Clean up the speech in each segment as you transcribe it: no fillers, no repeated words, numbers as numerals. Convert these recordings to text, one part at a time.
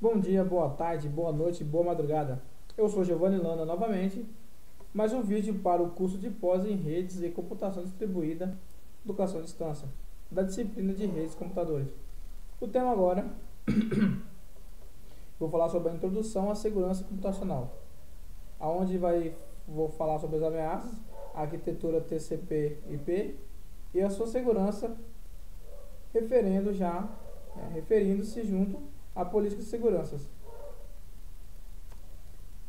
Bom dia, boa tarde, boa noite, boa madrugada. Eu sou Giovanni Landa novamente, mais um vídeo para o curso de pós em redes e computação distribuída, educação à distância, da disciplina de redes e computadores. O tema agora, vou falar sobre a introdução à segurança computacional, aonde vou falar sobre as ameaças, a arquitetura TCP/IP e a sua segurança, referindo-se junto à política de segurança.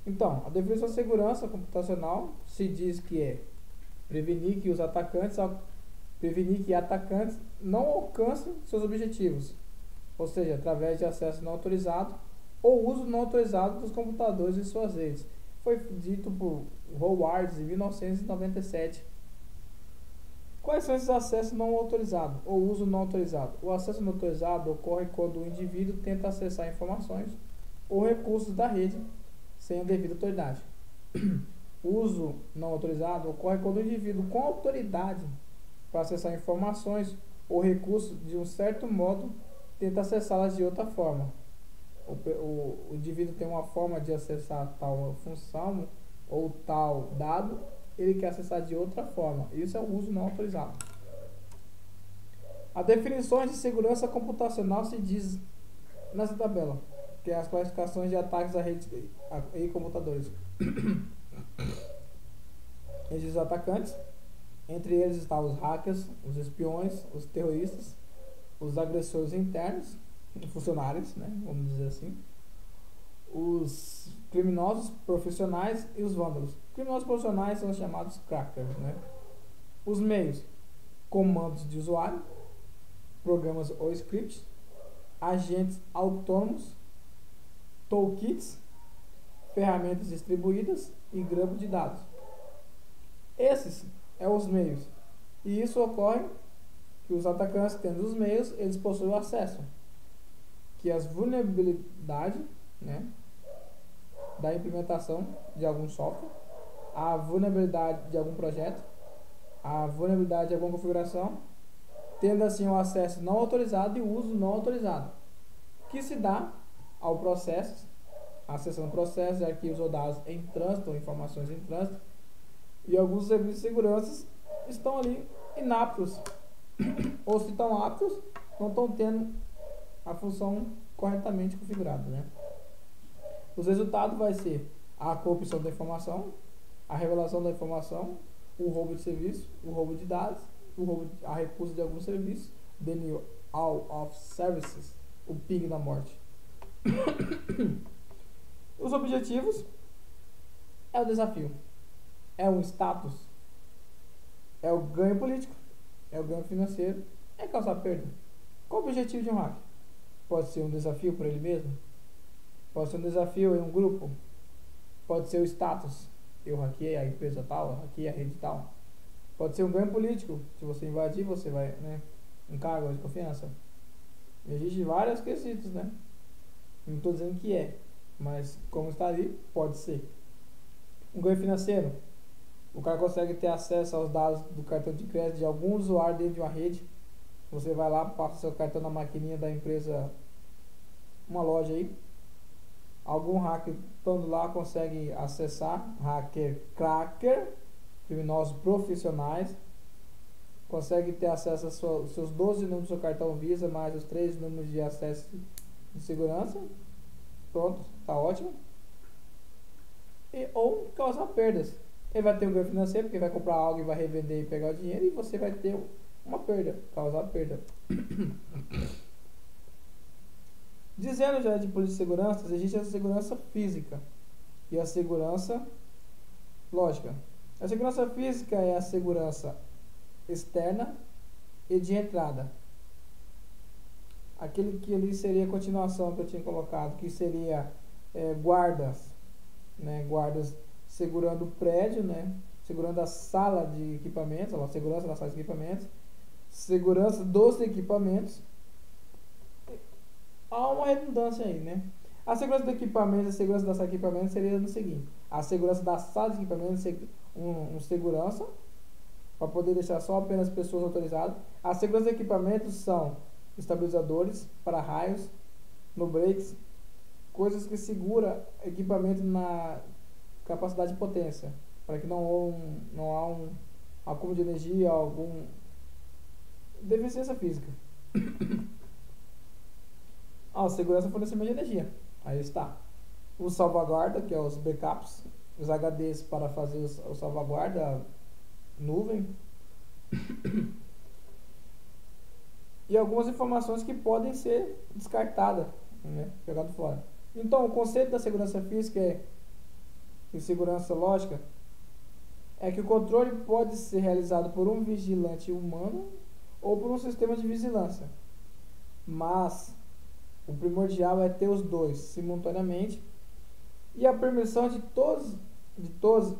Então, a definição de segurança computacional se diz que é prevenir que atacantes não alcancem seus objetivos, ou seja, através de acesso não autorizado ou uso não autorizado dos computadores e suas redes. Foi dito por Howard em 1997. Quais são esses acessos não autorizados ou uso não autorizado? O acesso não autorizado ocorre quando o indivíduo tenta acessar informações ou recursos da rede sem a devida autoridade. O uso não autorizado ocorre quando o indivíduo com autoridade para acessar informações ou recursos de um certo modo tenta acessá-las de outra forma. O indivíduo tem uma forma de acessar tal função ou tal dado, ele quer acessar de outra forma. Isso é o uso não autorizado. A definição de segurança computacional se diz nessa tabela, que é as classificações de ataques a redes e computadores. Existem os atacantes, entre eles estão os hackers, os espiões, os terroristas, os agressores internos, funcionários, né, vamos dizer assim, os criminosos profissionais e os vândalos. Criminosos profissionais são os chamados crackers, né? Os meios: comandos de usuário, programas ou scripts, agentes autônomos, toolkits, ferramentas distribuídas e grampo de dados. Esses são os meios. E isso ocorre que os atacantes, tendo os meios, eles possuem o acesso. Que as vulnerabilidades, né, da implementação de algum software, a vulnerabilidade de algum projeto, a vulnerabilidade de alguma configuração, tendo assim o acesso não autorizado e o uso não autorizado, que se dá ao processo, acessando processos, arquivos ou dados em trânsito, ou informações em trânsito, e alguns serviços de segurança estão ali inaptos, ou se estão aptos, não estão tendo a função corretamente configurada, né? Os resultados vai ser a corrupção da informação, a revelação da informação, o roubo de serviço, o roubo de dados, a recusa de algum serviço, denial of services, o PIG da morte. Os objetivos é o desafio, é um status, é o ganho político, é o ganho financeiro, é causar perda. Qual o objetivo de um hack? Pode ser um desafio para ele mesmo, pode ser um desafio em um grupo, pode ser o status, eu hackeei a empresa tal, eu hackeei a rede tal. Pode ser um ganho político, se você invadir, você vai, né, um cargo de confiança. Existem vários quesitos, né? Não estou dizendo que é, mas como está ali, pode ser. Um ganho financeiro, o cara consegue ter acesso aos dados do cartão de crédito de algum usuário dentro de uma rede. Você vai lá, passa seu cartão na maquininha da empresa, uma loja aí. Algum hacker estando lá consegue acessar, hacker, cracker, criminosos profissionais, consegue ter acesso aos seus 12 números do seu cartão Visa, mais os 3 números de acesso de segurança. Pronto, tá ótimo. Ou causar perdas. Ele vai ter um ganho financeiro, porque vai comprar algo e vai revender e pegar o dinheiro, e você vai ter uma perda, causar perda. Dizendo já de polícia de segurança, existe a segurança física e a segurança lógica. A segurança física é a segurança externa e de entrada. Aquele que ali seria a continuação que eu tinha colocado, que seria guardas, né, guardas segurando o prédio, né, segurando a sala de equipamentos, a segurança da sala de equipamentos, segurança dos equipamentos. Há uma redundância aí, né? A segurança do equipamento e a segurança da sala de equipamento seria no seguinte: a segurança da sala de equipamento um segurança para poder deixar só apenas pessoas autorizadas. A segurança de equipamentos são estabilizadores para raios, no breaks, coisas que segura equipamento na capacidade de potência, para que não há um acúmulo de energia, algum deficiência física. Segurança e fornecimento de energia. Aí está. O salvaguarda, que é os backups, os HDs para fazer o salvaguarda, nuvem. E algumas informações que podem ser descartadas, né, jogado fora. Então, o conceito da segurança física e segurança lógica é que o controle pode ser realizado por um vigilante humano ou por um sistema de vigilância. Mas o primordial é ter os dois simultaneamente, e a permissão de todos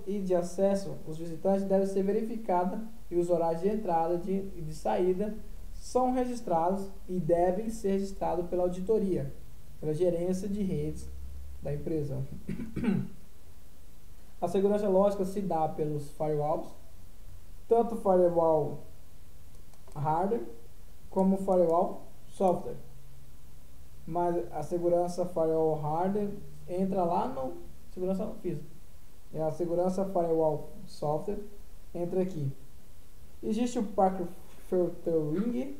e de acesso os visitantes deve ser verificada, e os horários de entrada e de saída são registrados e devem ser registrados pela auditoria, pela gerência de redes da empresa. A segurança lógica se dá pelos firewalls, tanto firewall hardware como firewall software. Mas a segurança firewall hardware entra lá no segurança física. E a segurança firewall software entra aqui. Existe o packet filtering,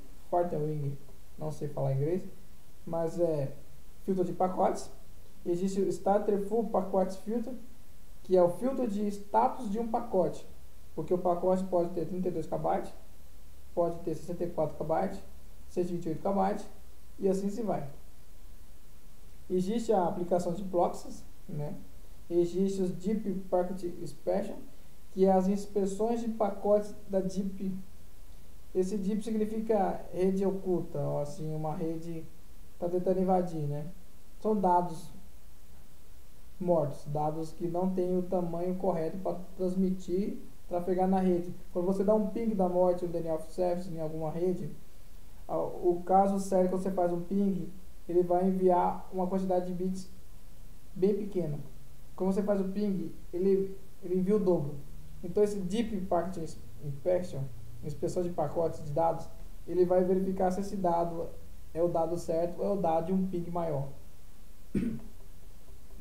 não sei falar inglês, mas é filtro de pacotes. Existe o Starter Full Packet Filter, que é o filtro de status de um pacote, porque o pacote pode ter 32 KB, pode ter 64 KB, 128 KB e assim se vai. Existe a aplicação de proxies, né? Existe os Deep Packet Inspection, que é as inspeções de pacotes da Deep. Esse Deep significa rede oculta, ou assim, uma rede está tentando invadir, né? São dados mortos, dados que não têm o tamanho correto para transmitir, trafegar na rede. Quando você dá um ping da morte, um denial of service em alguma rede, o caso sério que você faz um ping, ele vai enviar uma quantidade de bits bem pequena. Quando você faz o ping, ele envia o dobro. Então esse Deep Packet Inspection, inspeção de pacotes de dados, ele vai verificar se esse dado é o dado certo ou é o dado de um ping maior.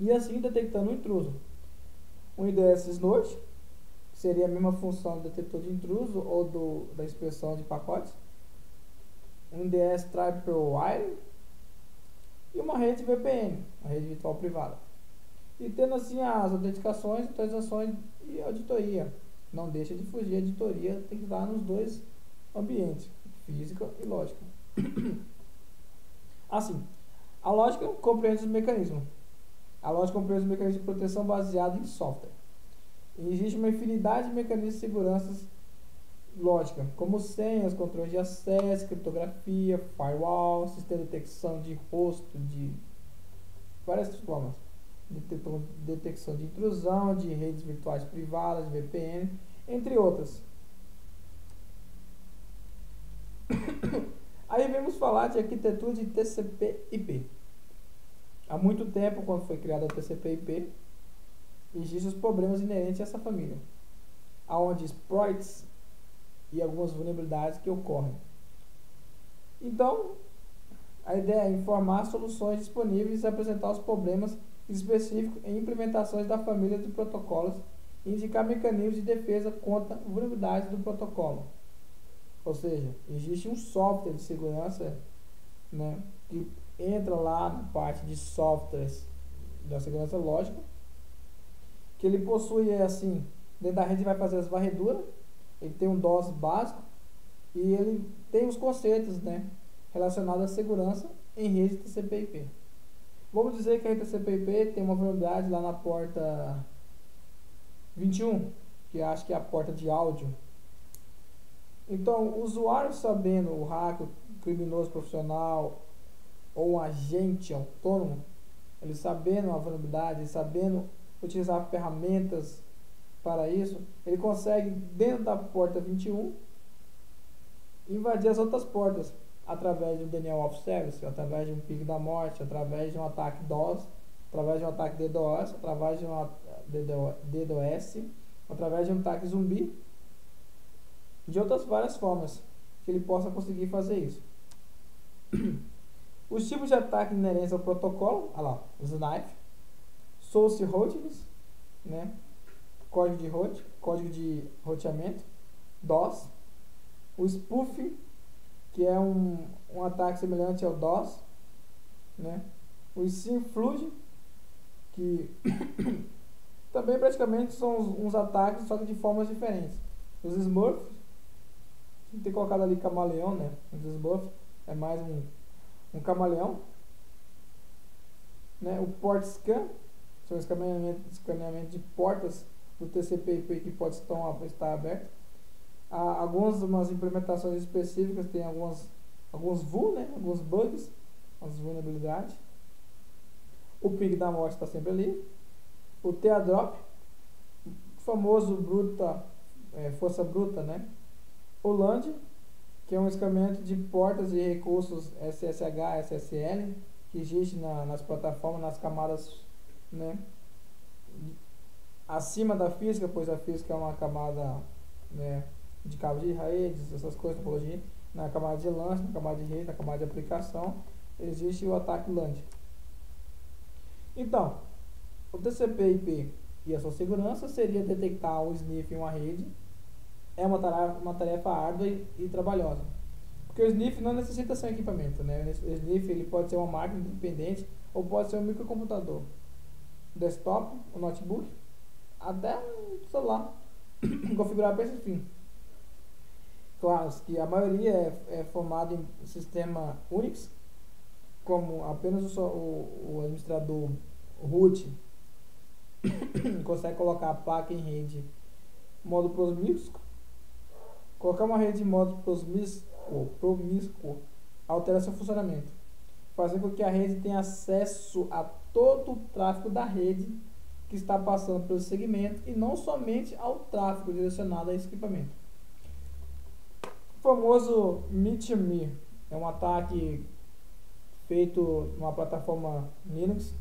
E assim detectando um intruso. Um IDS Snort, que seria a mesma função do detetor de intruso ou da inspeção de pacotes. Um IDS Tripwire e uma rede VPN, a rede virtual privada. E tendo assim as autenticações, atualizações e auditoria. Não deixa de fugir, a auditoria tem que estar nos dois ambientes, física e lógica. Assim, a lógica compreende os mecanismos. A lógica compreende os mecanismos de proteção baseados em software. E existe uma infinidade de mecanismos de segurança lógica, como senhas, controle de acesso, criptografia, firewall, sistema de detecção de rosto, de várias formas. Detecção de intrusão, de redes virtuais privadas, de VPN, entre outras. Aí vamos falar de arquitetura de TCP/IP. Há muito tempo, quando foi criada a TCP/IP, existem os problemas inerentes a essa família, aonde exploits e algumas vulnerabilidades que ocorrem. Então, a ideia é informar soluções disponíveis e apresentar os problemas específicos em implementações da família de protocolos e indicar mecanismos de defesa contra vulnerabilidades do protocolo. Ou seja, existe um software de segurança, né, que entra lá na parte de softwares da segurança lógica, que ele possui assim, dentro da rede vai fazer as varreduras, ele tem um DOS básico e ele tem os conceitos, né, relacionados à segurança em rede TCP/IP. Vamos dizer que a rede TCP/IP tem uma vulnerabilidade lá na porta 21, que acho que é a porta de áudio. Então, o usuário sabendo, o hacker, o criminoso profissional ou um agente autônomo, ele sabendo a vulnerabilidade, ele sabendo utilizar ferramentas para isso, ele consegue, dentro da porta 21, invadir as outras portas através de um denial of service, através de um ping da morte, através de um ataque DOS, através de um ataque DDoS, através de um DDoS, através de um ataque zumbi, de outras várias formas que ele possa conseguir fazer isso. Os tipos de ataque inerentes ao protocolo, olha lá, SNIFE, Source Routines, né? Código de roteamento, DOS, o spoofing, que é um ataque semelhante ao DOS, né? O SYNFLUD, que também praticamente são uns ataques, só que de formas diferentes. Os Smurfs, tem que ter colocado ali camaleão, né? Os Smurfs é mais um camaleão, né? O port scan, são escaneamento de portas do TCP/IP que pode estar aberto. Algumas implementações específicas tem alguns VUL, né? Alguns bugs, as vulnerabilidades. O ping da morte está sempre ali. O teardrop, o famoso força bruta, né? O LAND, que é um escaneamento de portas e recursos SSH, SSL, que existe nas plataformas, nas camadas, né, acima da física, pois a física é uma camada, né, de cabo de redes, essas coisas, topologia. Na camada de lance, na camada de rede, na camada de aplicação, existe o ataque LAND. Então, o TCP/IP e a sua segurança seria detectar um sniff em uma rede. É uma tarefa árdua e trabalhosa, porque o sniff não necessita ser um equipamento, né? O sniff ele pode ser uma máquina independente ou pode ser um microcomputador, desktop, um notebook, até um celular configurado para esse fim. Claro que a maioria é formada em sistema Unix, como apenas o administrador root consegue colocar a placa em rede modo promíscuo. Colocar uma rede em modo promíscuo altera seu funcionamento, fazendo com que a rede tenha acesso a todo o tráfego da rede que está passando pelo segmento e não somente ao tráfego direcionado a esse equipamento. O famoso Meet-Me é um ataque feito numa plataforma Linux.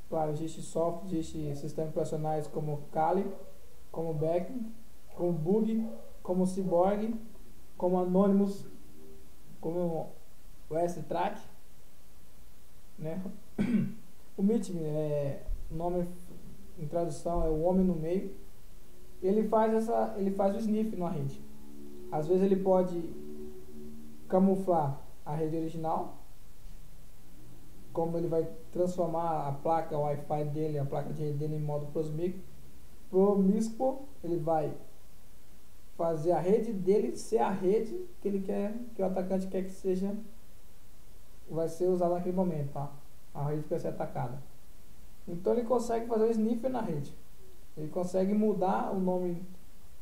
Claro, existe software, existe sistemas operacionais como Kali, como Beck, como Bug, como Cyborg, como Anonymous, como o S-Track, né? O Meet-Me, nome em tradução é o homem no meio. Ele faz o sniff na rede. Às vezes ele pode camuflar a rede original, como ele vai transformar a placa Wi-Fi dele, a placa de rede dele em modo promíscuo. Ele vai fazer a rede dele ser a rede que ele quer, que o atacante quer que seja, vai ser usada naquele momento, tá? A rede que vai ser atacada. Então ele consegue fazer o sniffer na rede. Ele consegue mudar o nome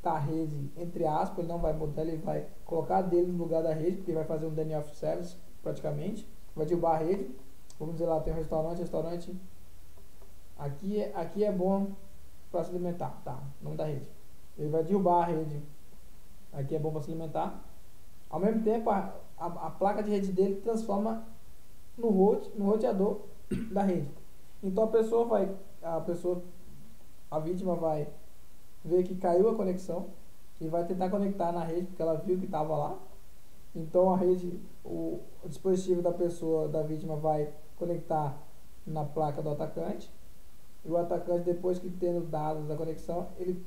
da rede, entre aspas, ele não vai mudar, ele vai colocar dele no lugar da rede, porque ele vai fazer um DNS of Service praticamente, vai derrubar a rede. Vamos dizer lá, tem um restaurante, aqui é bom para se alimentar, tá? Nome da rede. Ele vai derrubar a rede, aqui é bom para se alimentar. Ao mesmo tempo, a placa de rede dele transforma no roteador da rede. Então a vítima vai ver que caiu a conexão e vai tentar conectar na rede, porque ela viu que estava lá. Então a rede, o dispositivo da vítima vai conectar na placa do atacante, e o atacante, depois que tendo dados da conexão, ele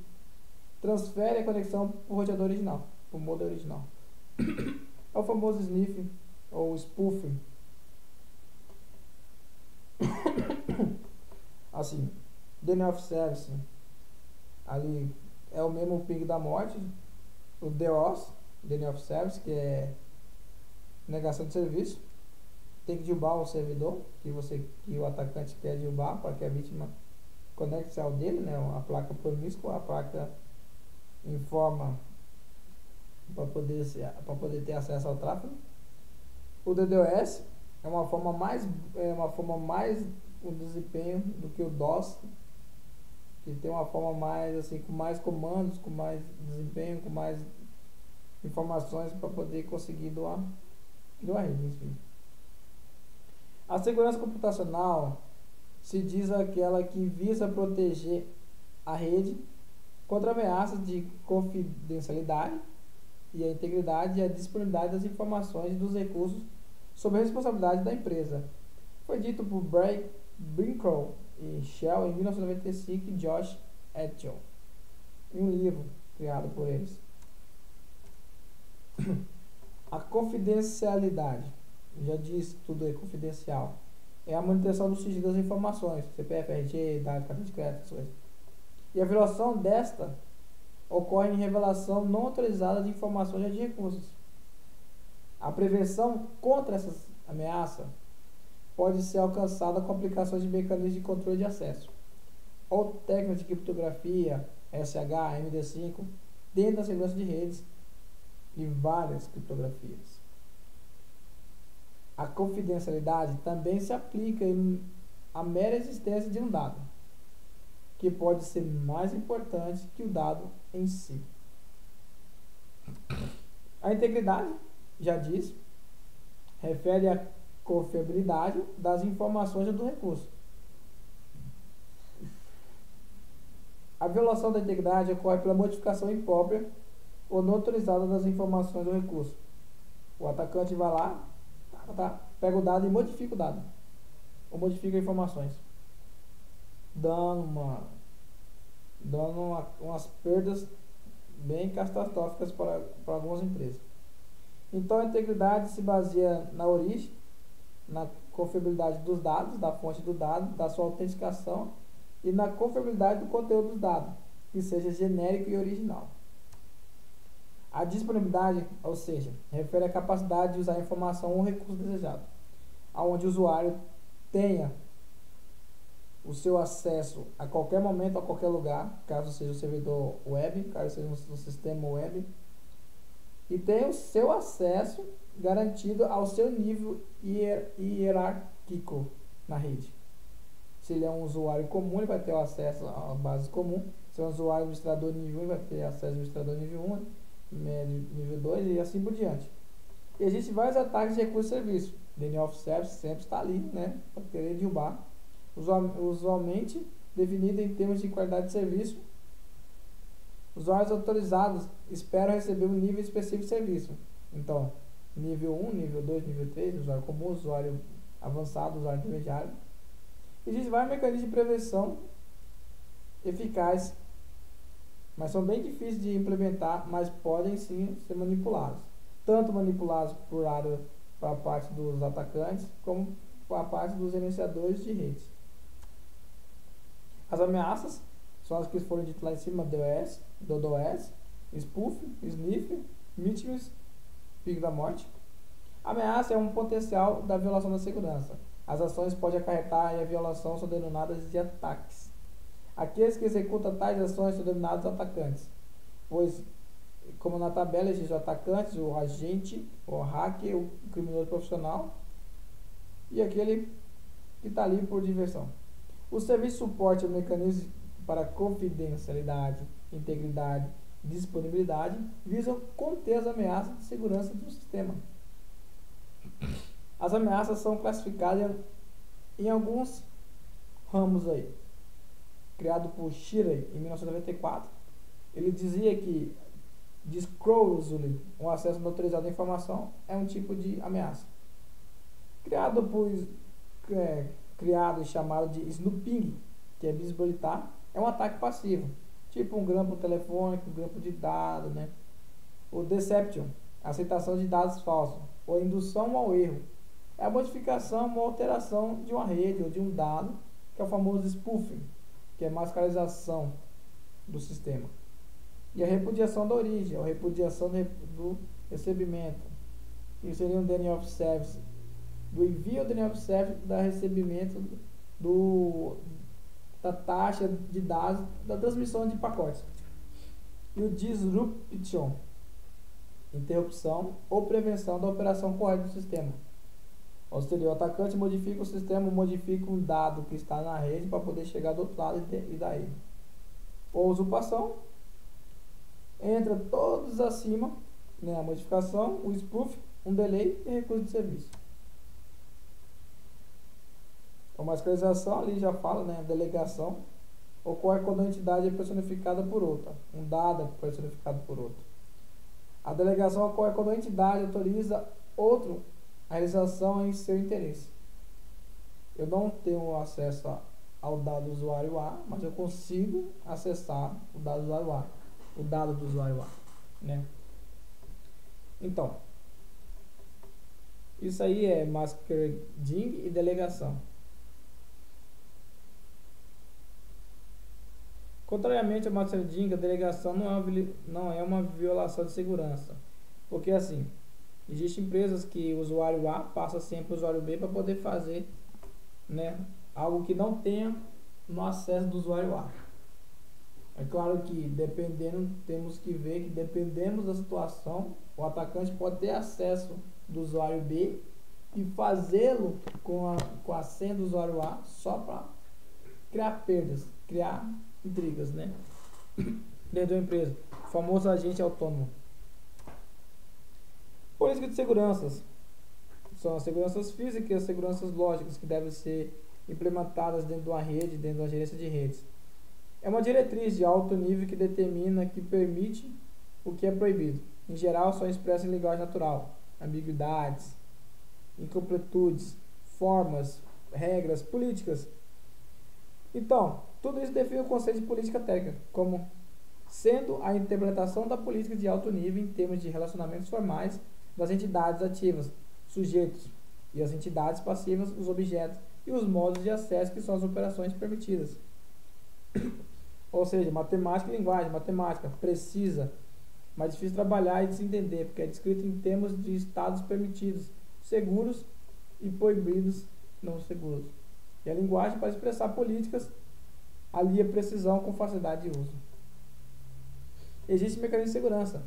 transfere a conexão para o roteador original, para o modo original. É o famoso sniffing ou spoofing. Assim, DNS of Service ali é o mesmo ping da morte. O DOS, DNS of Service, que é negação de serviço, tem que derrubar o servidor que o atacante quer derrubar para que a vítima conecte-se ao dele, né? A placa promíscua, a placa em forma para poder ter acesso ao tráfego. O DDoS é uma forma mais um desempenho do que o DOS, que tem uma forma mais assim, com mais comandos, com mais desempenho, com mais informações para poder conseguir doar rede, enfim. A segurança computacional se diz aquela que visa proteger a rede contra ameaças de confidencialidade e a integridade e a disponibilidade das informações e dos recursos sob a responsabilidade da empresa. Foi dito por Brinklow e Shell em 1995 e Josh et al. Em um livro criado por eles. A confidencialidade, já disse, tudo é confidencial, é a manutenção do sigilo das informações, CPF, RG, dados, cartão de crédito, essas coisas. E a violação desta ocorre em revelação não autorizada de informações de recursos. A prevenção contra essas ameaças pode ser alcançada com aplicações de mecanismos de controle de acesso, ou técnicas de criptografia, SH, MD5, dentro da segurança de redes e várias criptografias. A confidencialidade também se aplica à mera existência de um dado, que pode ser mais importante que o dado em si. A integridade, já disse, refere à confiabilidade das informações do recurso. A violação da integridade ocorre pela modificação imprópria ou não autorizada das informações do recurso. O atacante vai lá, pega o dado e modifica o dado, ou modifica informações, dando umas perdas bem catastróficas para algumas empresas. Então a integridade se baseia na origem, na confiabilidade dos dados, da fonte do dado, da sua autenticação e na confiabilidade do conteúdo dos dados, que seja genérico e original. A disponibilidade, ou seja, refere à capacidade de usar a informação ou recurso desejado, aonde o usuário tenha o seu acesso a qualquer momento, a qualquer lugar, caso seja o servidor web, caso seja um sistema web, e tenha o seu acesso garantido ao seu nível hierárquico na rede. Se ele é um usuário comum, ele vai ter o acesso à base comum. Se é um usuário administrador nível 1, ele vai ter acesso ao administrador nível 1, médio nível 2 e assim por diante. E existem vários ataques de recursos de serviço. Denial of Service sempre está ali, né, para querer derrubar. Usualmente definido em termos de qualidade de serviço. Usuários autorizados esperam receber um nível específico de serviço. Então, nível 1, nível 2, nível 3, usuário comum, usuário avançado, usuário intermediário. Existem vários mecanismos de prevenção eficazes, mas são bem difíceis de implementar, mas podem sim ser manipulados. Tanto manipulados para a parte dos atacantes, como para a parte dos gerenciadores de redes. As ameaças são as que foram ditas lá em cima: DOS, DDoS, Spoof, Sniffer, Mitmiss, Pico da Morte. A ameaça é um potencial da violação da segurança. As ações podem acarretar e a violação são denominadas de ataques. Aqueles que executam tais ações são denominados atacantes, pois, como na tabela existe os atacantes, o agente, o hacker, o criminoso profissional e aquele que está ali por diversão. O serviço de suporte ao mecanismo para confidencialidade, integridade e disponibilidade visam conter as ameaças de segurança do sistema. As ameaças são classificadas em alguns ramos aí. Criado por Shirey em 1994, ele dizia que disclosure, um acesso não autorizado à informação, é um tipo de ameaça. Criado e chamado de snooping, que é bisbilitar, é um ataque passivo, tipo um grampo telefônico, um grampo de dados, né? O deception, a aceitação de dados falsos, ou indução ao erro, é a modificação ou alteração de uma rede ou de um dado, que é o famoso spoofing, que é a mascarização do sistema. E a repudiação da origem, a repudiação do recebimento, que seria um denial of service, do envio ao denial of service, da recebimento da taxa de dados, da transmissão de pacotes. E o disruption, interrupção ou prevenção da operação correta do sistema. Ou seja, o atacante modifica o sistema, modifica um dado que está na rede para poder chegar do outro lado e daí. Ou usurpação, entra todos acima, né, a modificação, o spoof, um delay e recurso de serviço. A mascarização ali já fala, né, delegação, ocorre quando a entidade é personificada por outra, um dado é personificado por outro. A delegação ocorre quando a entidade autoriza outro a realização é em seu interesse. Eu não tenho acesso ao dado do usuário A, mas eu consigo acessar o dado do usuário A, o dado do usuário A, né? Então, isso aí é masquerading e delegação. Contrariamente ao masquerading, a delegação não é uma violação de segurança, porque assim, existem empresas que o usuário A passa sempre o usuário B para poder fazer, né, algo que não tenha no acesso do usuário A. É claro que dependendo, temos que ver que dependendo da situação, o atacante pode ter acesso do usuário B e fazê-lo com a senha do usuário A só para criar perdas, criar intrigas, né? Dentro da empresa, o famoso agente autônomo. Política de seguranças são as seguranças físicas e as seguranças lógicas que devem ser implementadas dentro de uma rede, dentro da gerência de redes. É uma diretriz de alto nível que determina, que permite o que é proibido. Em geral, só expressa em linguagem natural, ambiguidades, incompletudes, formas, regras, políticas. Então, tudo isso define o conceito de política técnica, como sendo a interpretação da política de alto nível em termos de relacionamentos formais das entidades ativas, sujeitos, e as entidades passivas, os objetos e os modos de acesso que são as operações permitidas. Ou seja, matemática e linguagem, matemática precisa, mas difícil de trabalhar e de se entender, porque é descrito em termos de estados permitidos, seguros e proibidos não seguros. E a linguagem, para expressar políticas, alia precisão com facilidade de uso. Existe mecanismo de segurança,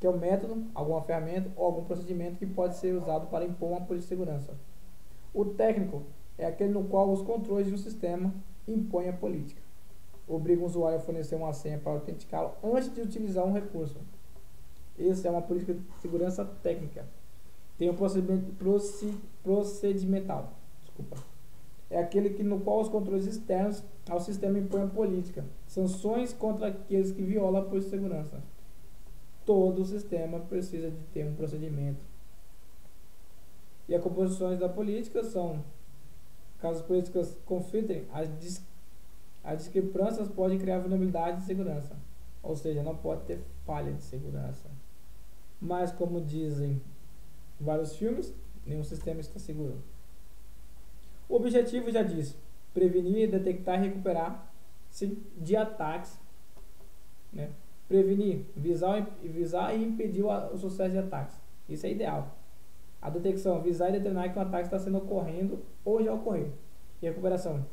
que é um método, alguma ferramenta ou algum procedimento que pode ser usado para impor uma política de segurança. O técnico é aquele no qual os controles de um sistema impõem a política. Obriga o usuário a fornecer uma senha para autenticá-lo antes de utilizar um recurso. Essa é uma política de segurança técnica. Tem um procedimental. É aquele no qual os controles externos ao sistema impõem a política. Sanções contra aqueles que violam a política de segurança. Todo sistema precisa de ter um procedimento. E as composições da política são, caso as políticas conflitem, as discrepâncias podem criar vulnerabilidade de segurança. Ou seja, não pode ter falha de segurança. Mas, como dizem vários filmes, nenhum sistema está seguro. O objetivo, já disse, prevenir, detectar e recuperar de ataques, né? Prevenir, visar e impedir o sucesso de ataques. Isso é ideal. A detecção, visar e determinar que um ataque está sendo ocorrendo ou já ocorreu. E a recuperação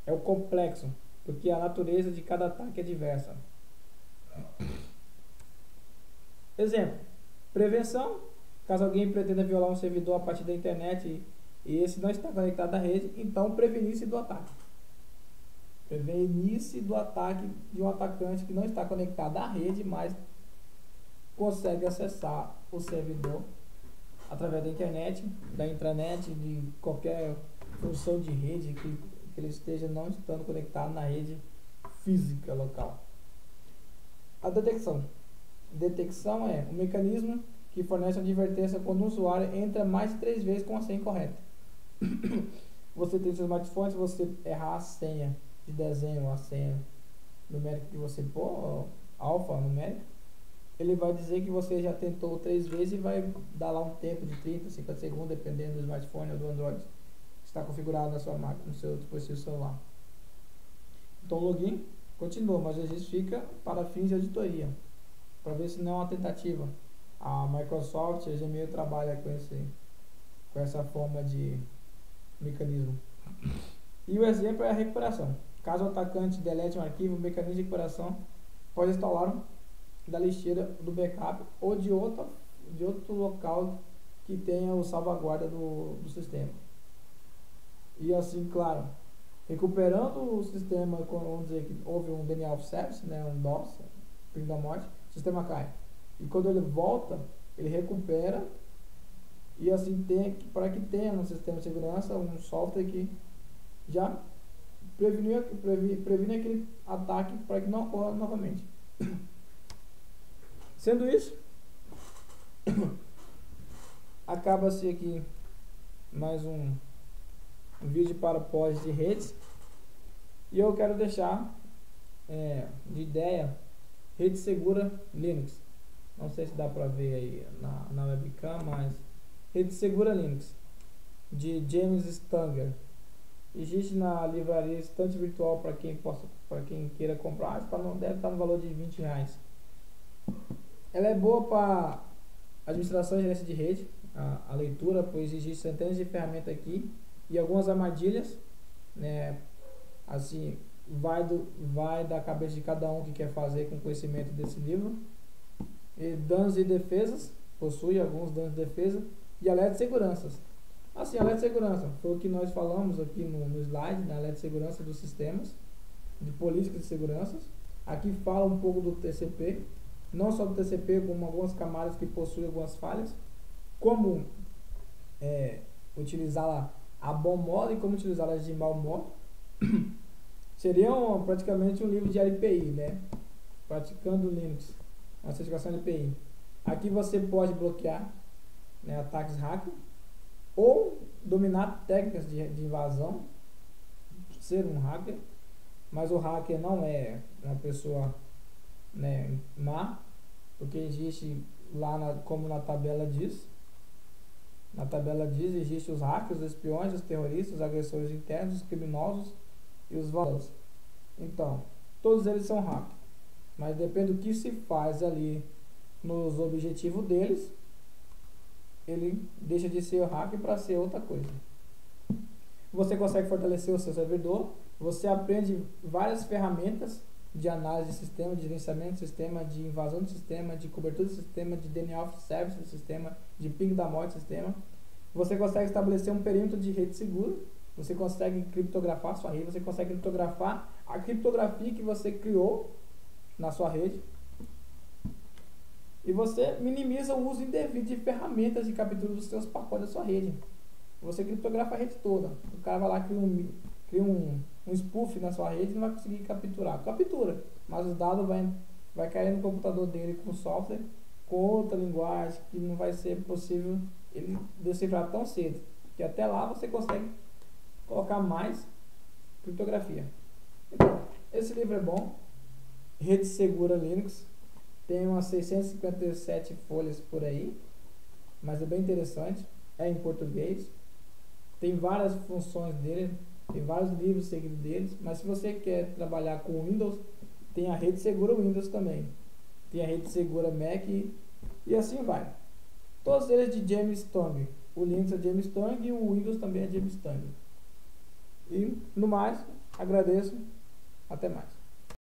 é o complexo, porque a natureza de cada ataque é diversa. Exemplo, prevenção, caso alguém pretenda violar um servidor a partir da internet e esse não está conectado à rede, então prevenir-se do ataque. Prevenir-se do ataque de um atacante que não está conectado à rede, mas consegue acessar o servidor através da internet, da intranet, de qualquer função de rede que ele esteja não estando conectado na rede física local. A detecção. Detecção é um mecanismo que fornece uma advertência quando um usuário entra mais de 3 vezes com a senha incorreta. Você tem seu smartphone, se você errar a senha de desenho, a senha numérica que você pôr, alfanumérica, ele vai dizer que você já tentou 3 vezes e vai dar lá um tempo de 30, 50 segundos, dependendo do smartphone ou do Android que está configurado na sua máquina, no seu dispositivo celular. Então o login continua, mas o registro fica para fins de auditoria, para ver se não é uma tentativa. A Microsoft, a Gmail trabalha com essa forma de mecanismo. E o exemplo é a recuperação. Caso o atacante delete um arquivo, o mecanismo de recuperação pode instalar da lixeira do backup ou de outro local que tenha o salvaguarda do sistema. E assim, claro, recuperando o sistema, vamos dizer que houve um denial of service, né, um DOS, perigo da morte, o sistema cai. E quando ele volta, ele recupera e assim para que tenha no sistema de segurança um software que já previne aquele ataque para que não ocorra novamente. Sendo isso, acaba-se aqui mais um vídeo para pós de redes. E eu quero deixar de ideia Rede Segura Linux. Não sei se dá para ver aí na webcam, mas Rede Segura Linux de James Stanger. Existe na livraria Estante Virtual para quem queira comprar. Deve estar no valor de R$20. Ela é boa para administração e gerência de rede, a leitura, pois existe centenas de ferramentas aqui e algumas armadilhas, né? Assim, vai da cabeça de cada um que quer fazer com conhecimento desse livro. E danos e defesas, possui alguns danos de defesa e alerta de seguranças. Assim, alerta de segurança foi o que nós falamos aqui no slide, né? Alerta de segurança dos sistemas, de políticas de segurança. Aqui fala um pouco do TCP, não só do TCP, como algumas camadas que possuem algumas falhas, como utilizar a bom modo e como utilizá-las de mau modo. Seriam praticamente um livro de LPI, né? Praticando Linux, uma certificação LPI. Aqui você pode bloquear, né, ataques hacker ou dominar técnicas de invasão, ser um hacker, mas o hacker não é uma pessoa, né, má, porque existe lá, como na tabela diz, existe os hackers, os espiões, os terroristas, os agressores internos, os criminosos e os vândalos. Então, todos eles são hackers, mas depende do que se faz ali nos objetivos deles, ele deixa de ser hacker para ser outra coisa. Você consegue fortalecer o seu servidor, você aprende várias ferramentas de análise de sistema, de gerenciamento de sistema, de invasão do sistema, de cobertura do sistema, de DNS service do sistema, de ping da morte do sistema. Você consegue estabelecer um perímetro de rede seguro, você consegue criptografar sua rede, você consegue criptografar a criptografia que você criou na sua rede. E você minimiza o uso indevido de ferramentas de captura dos seus pacotes da sua rede. Você criptografa a rede toda. O cara vai lá e cria um spoof na sua rede e não vai conseguir capturar. Captura, mas os dados vai cair no computador dele com software, com outra linguagem, que não vai ser possível ele decifrar tão cedo. Que até lá você consegue colocar mais criptografia. Então, esse livro é bom. Rede Segura Linux. Tem umas 657 folhas por aí, mas é bem interessante. É em português. Tem várias funções dele, tem vários livros seguidos deles, mas se você quer trabalhar com Windows, tem a Rede Segura Windows também. Tem a Rede Segura Mac e assim vai. Todos eles de James Tong. O Linux é James Tong e o Windows também é James Tong. E no mais, agradeço. Até mais.